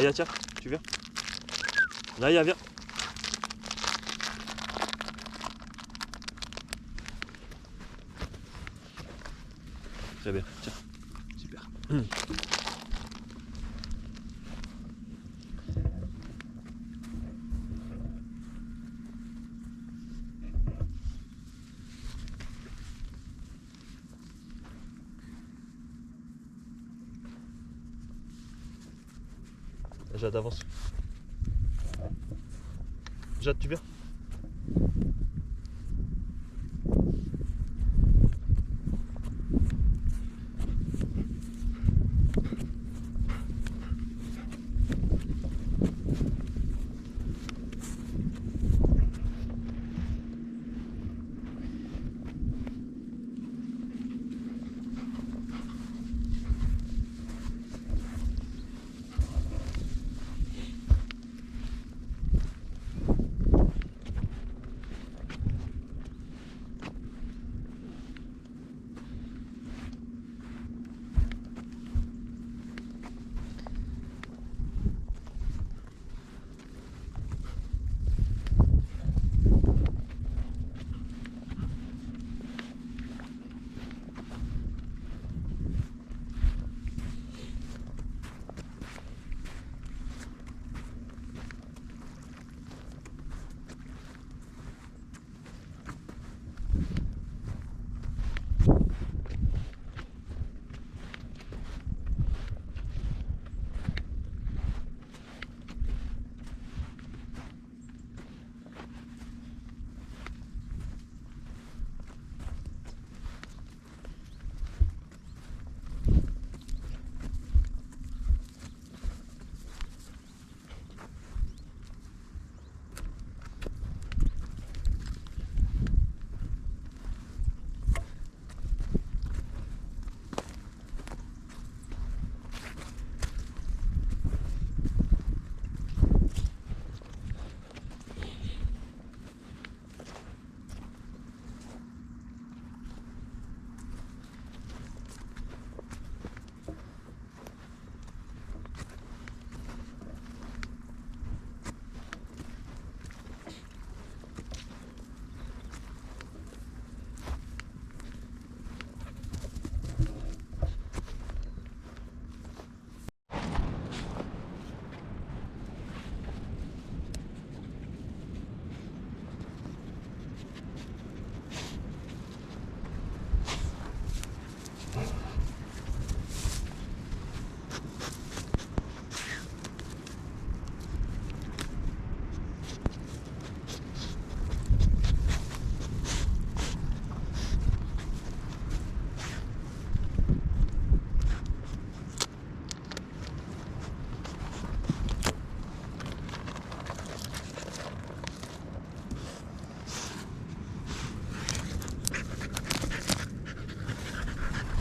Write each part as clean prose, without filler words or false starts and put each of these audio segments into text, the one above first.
Naya, tiens, tu viens. Naya, viens. Très bien, tiens, super. Jade, avance. Jade, tu viens.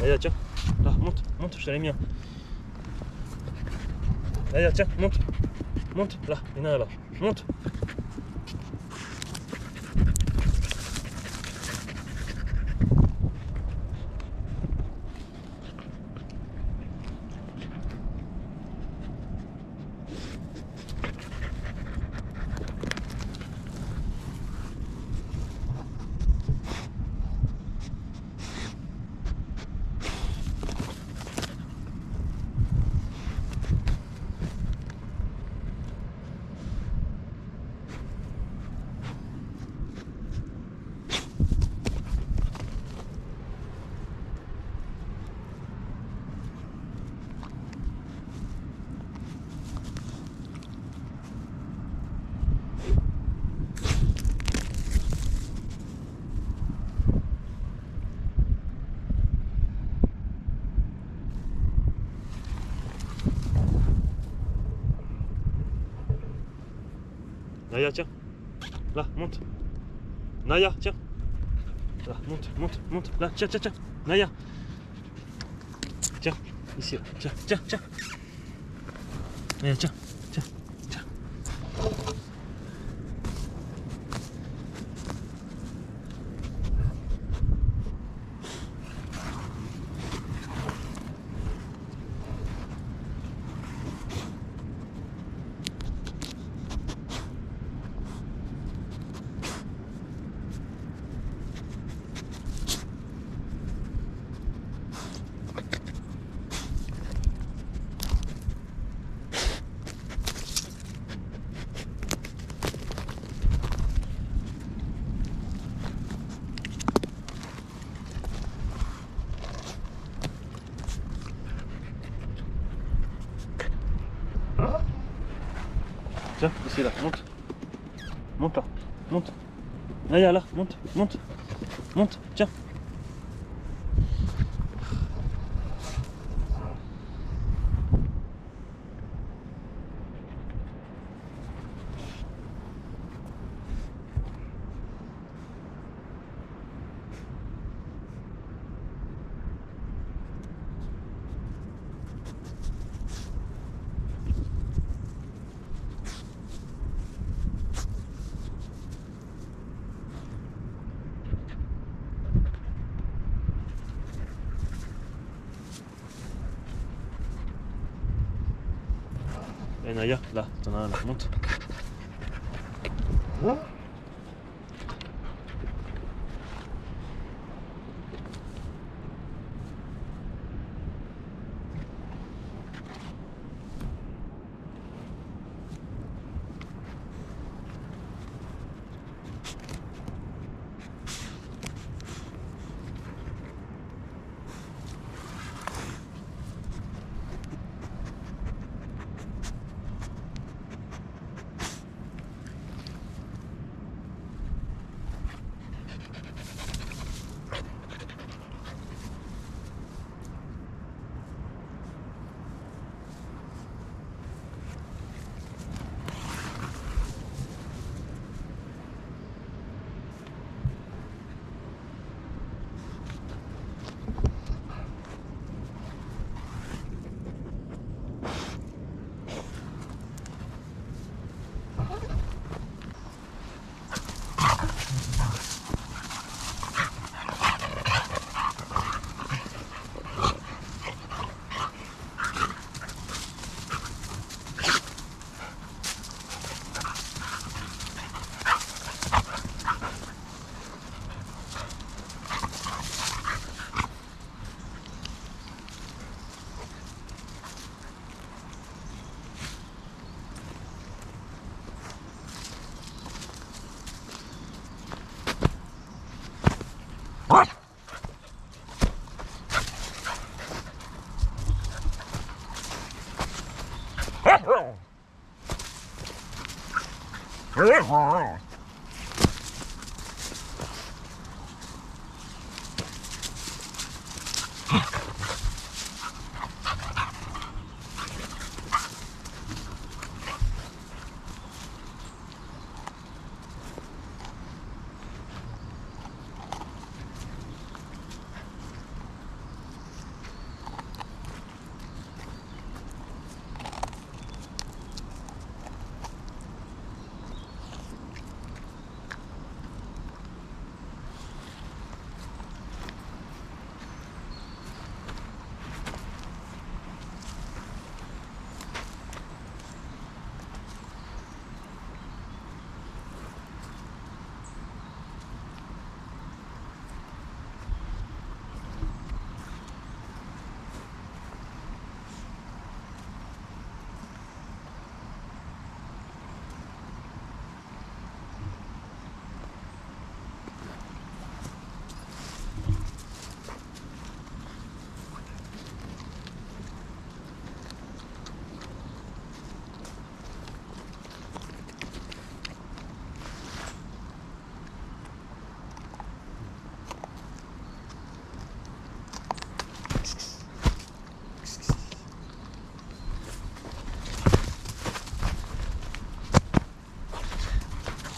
Naya, tiens. Là, monte, monte, je te l'ai mis. Naya, tiens, monte. Monte, là, il y en a un là. Monte. Naya, tiens. Là, monte. Naya, tiens. Là, monte, monte, monte. Là, tiens, tiens, tiens. Naya. Tiens, ici, là. Tiens, tiens, tiens. Naya, tiens, tiens, tiens. ici là, monte. Monte là, monte. Naya là, monte, monte. Monte, tiens. Et Naya, là, t'en as un là, monte.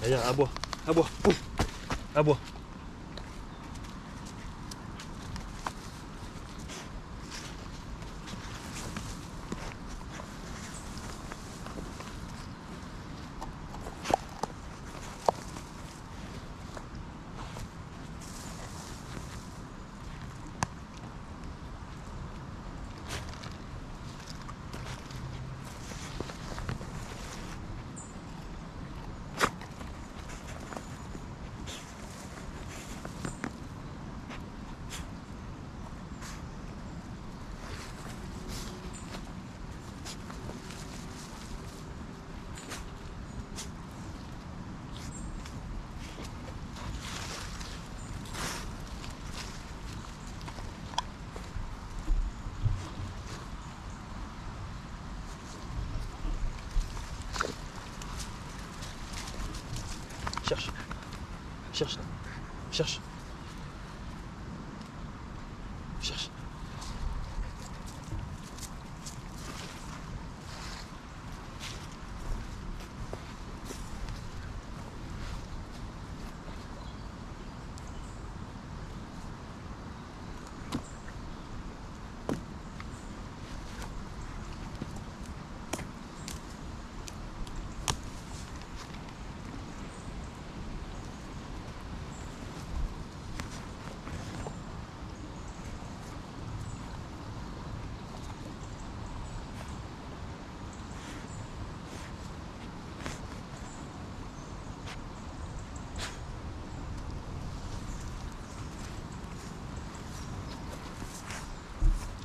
Naya, à bois, pouf, à bois. cherche. Cherche là. Cherche. Cherche.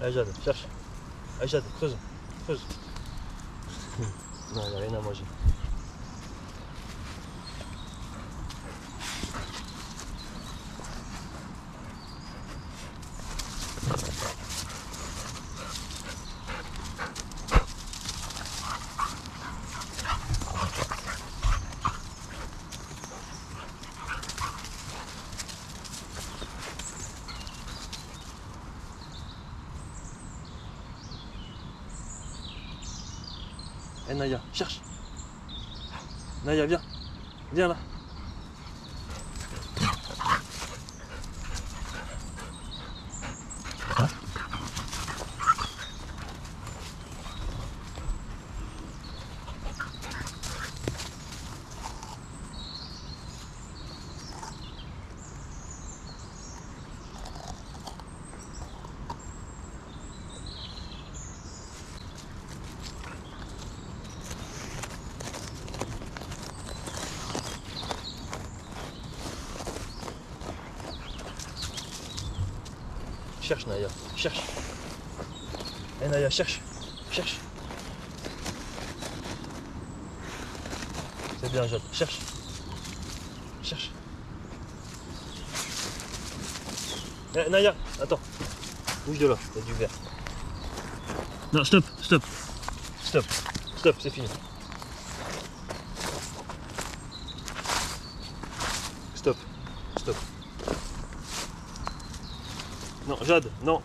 Allez Jade, cherche. Allez Jade, creuse. Creuse. Non, il n'y a rien à manger. Eh Naya, cherche. Naya, viens. Viens là. Cherche Naya, cherche. Eh Naya, cherche. Cherche. C'est bien Jade, cherche. Cherche. Eh Naya, attends. Bouge de là, il y a du verre. Non, stop, stop. Stop, stop, c'est fini. Stop, stop. Non, Jade, non.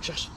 Cherche.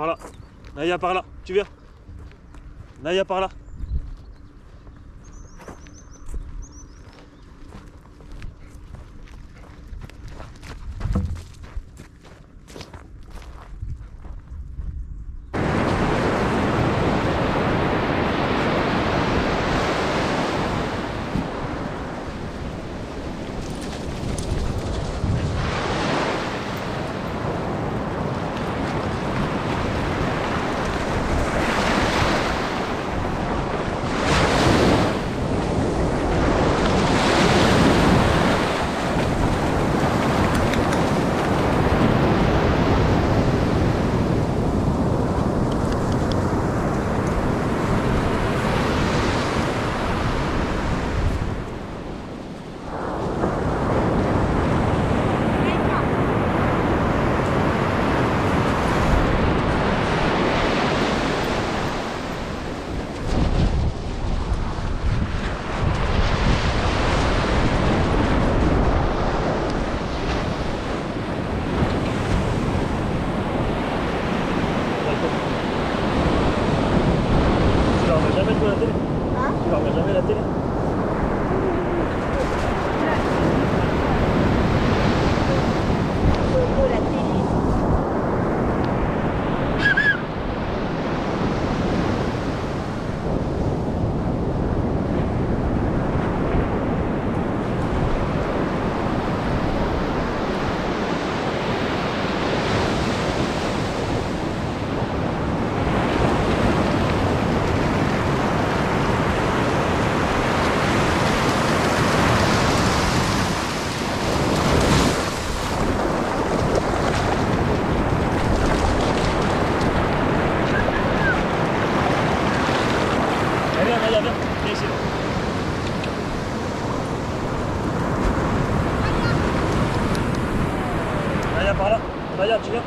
par là. Naya, par là. Tu viens? Naya, par là. Par là. Regarde, tu viens?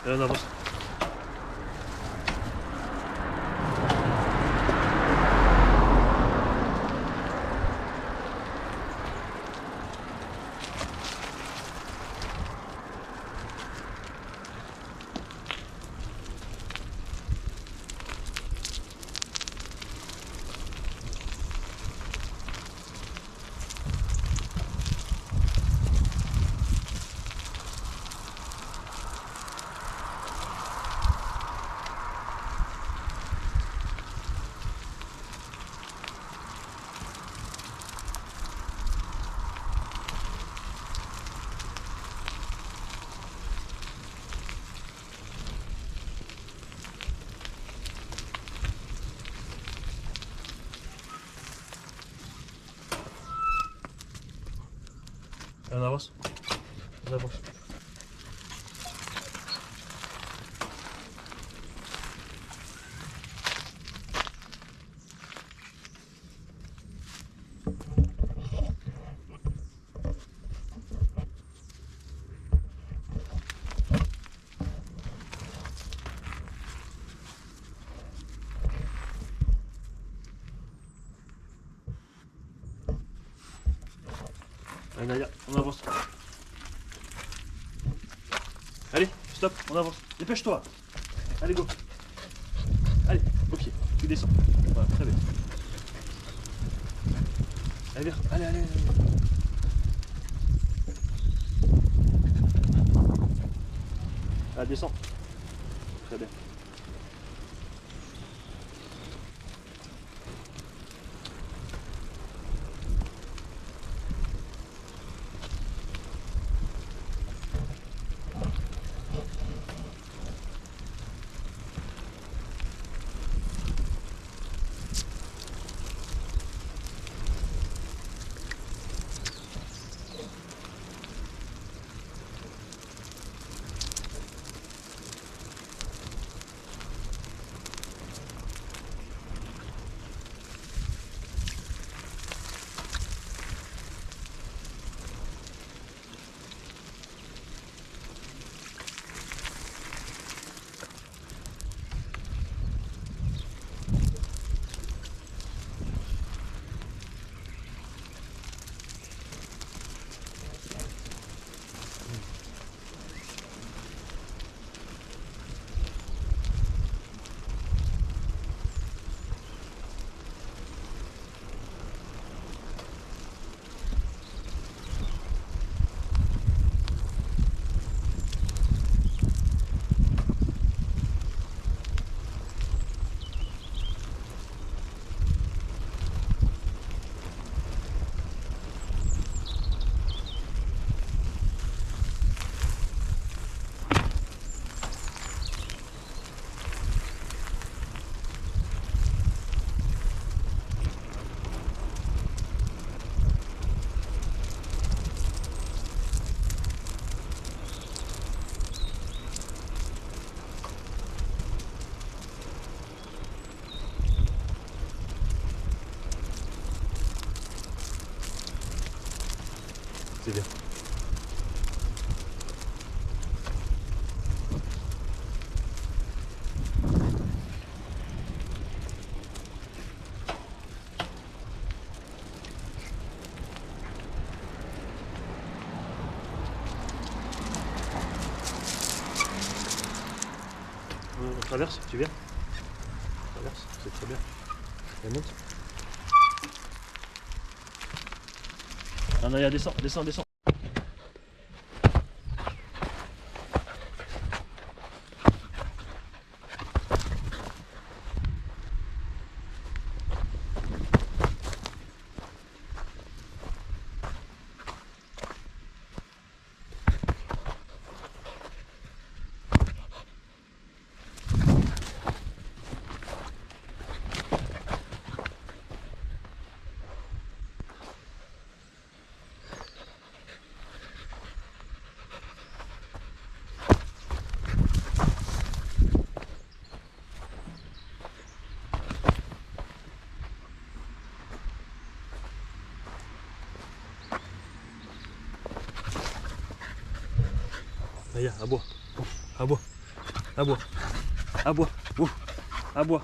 Et on avance. On avance. On avance. Allez Naya, on avance. Allez, stop, on avance. Dépêche-toi. Allez, go. Allez, ok, tu descends. Voilà, très bien. Allez, viens. Allez, allez, allez. Ah, descends. Très bien. C'est bien. On traverse, tu viens? On traverse, c'est très bien. Elle monte. Ah non, descend, descend, descend. Naya, à bois. À bois. À bois. À bois. Ouf. À bois.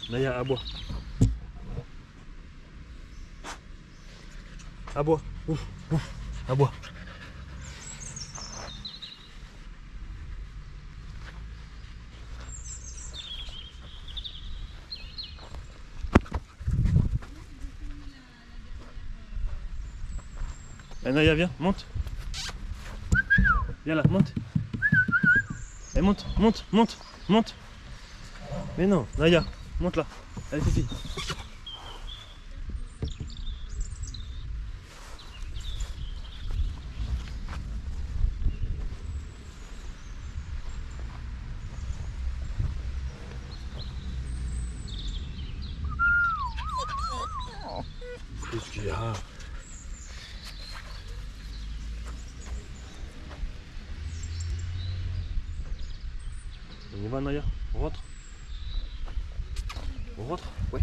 Naya, à bois. À bois. Ouf. Ouf. À bois. Naya, viens, monte. Viens là, monte. Et monte, monte, monte, monte. Mais non, Naya, monte là. Allez, Fifi. Qu'est-ce qu'il y a? Naya, on rentre. On rentre? Ouais.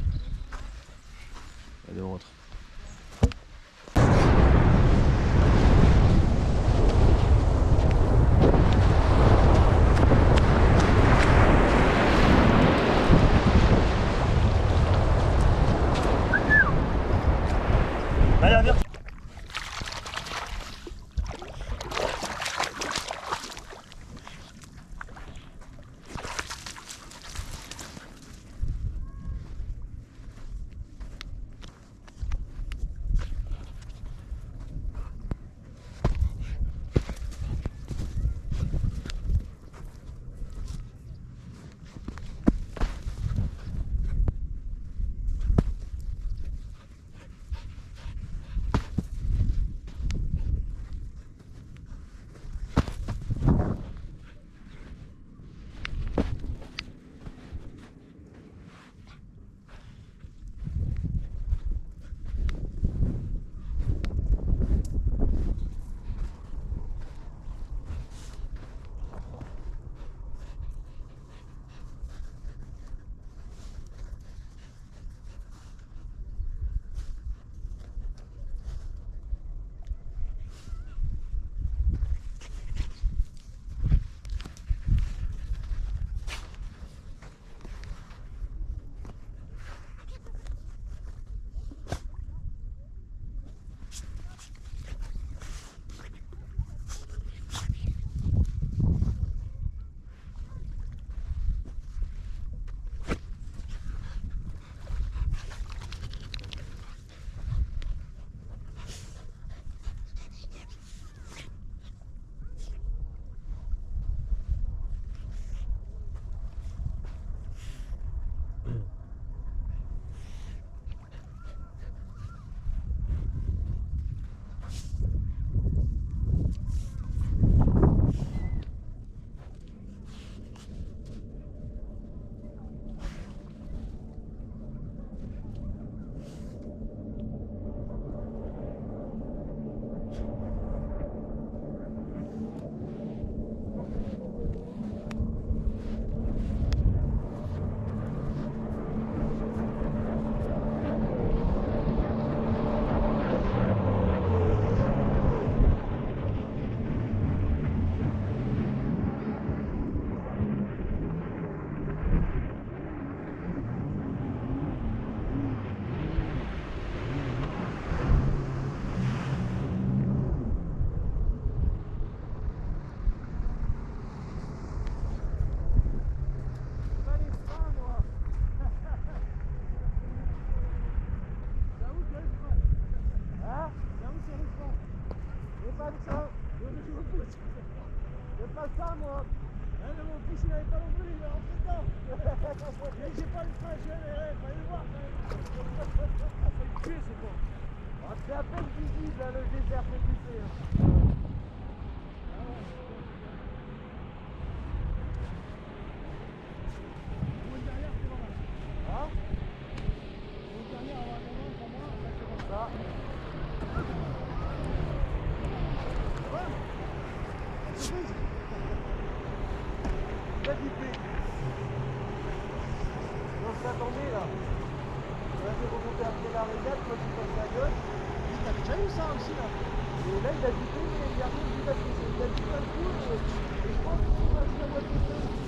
Allez, on rentre. Naya, viens. C'est pas ça, moi. Hein, mon fils, il avait pas non plus, il est rentré dedans. J'ai pas le train, fallait le voir quand même. Faut le tuer, c'est bon. Ah, c'est à peine visible, là, le désert fait buter. Derrière, c'est normal. Hein? Derrière, avoir un moment, pour moi, ça c'est comme ça. On s'attendait là. On a fait remonter après la régate, moi je passe la gueule. T'avais déjà eu ça aussi là. Et là il a buté, mais il a rien vu parce qu'il a buté un coup et je pense qu'il va se la voiture.